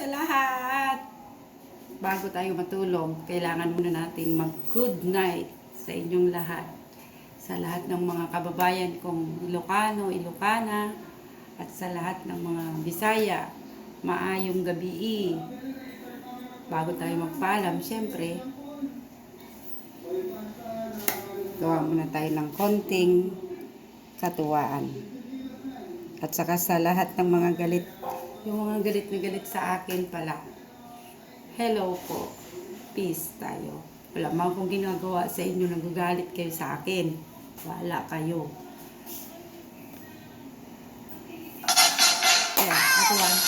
sa lahat! Bago tayo matulog, kailangan muna natin mag-good night sa inyong lahat. Sa lahat ng mga kababayan kong Ilocano, Ilocana, at sa lahat ng mga Bisaya, maayong gabi. Bago tayo magpaalam, syempre, gawa muna tayo ng konting katuwaan. At saka sa lahat ng mga galit, yung mga galit na galit sa akin pala, hello po, peace tayo. Wala man akong ginagawa sa inyo, nagagalit kayo sa akin. Wala kayo. Kaya, katuwaan.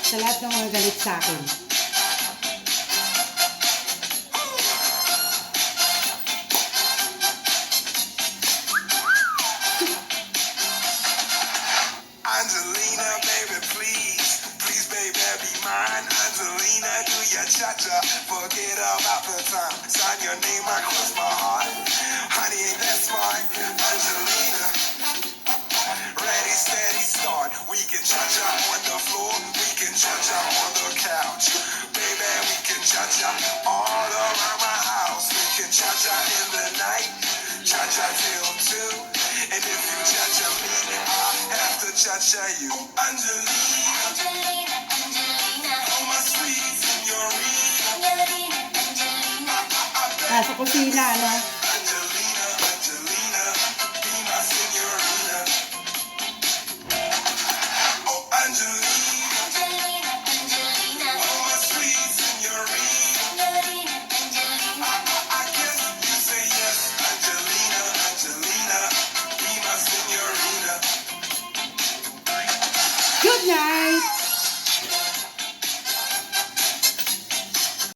Sa lahat ng mga galit sa akin, Angelina, baby, please, please, baby, be mine. Angelina, do your cha-cha, forget about the time. Sign your name across my heart. Honey, ain't that smart? Angelina, ready, steady, start. We can cha-cha on the floor, we can cha-cha on the couch. Baby, we can cha-cha all around my house. We can cha-cha in the night, cha-cha till 2. And if you cha-cha me, I have to cha-cha you. Angelina, Angelina, Angelina, oh my sweet señorita. Angelina, Angelina, sa kusina, ano? Angelina, Angelina, be my señorita. Oh, Angelina, Angelina, Angelina, oh my sweet señorita. Angelina, Angelina. I guess you say yes. Angelina, Angelina, be my señorita. Good night!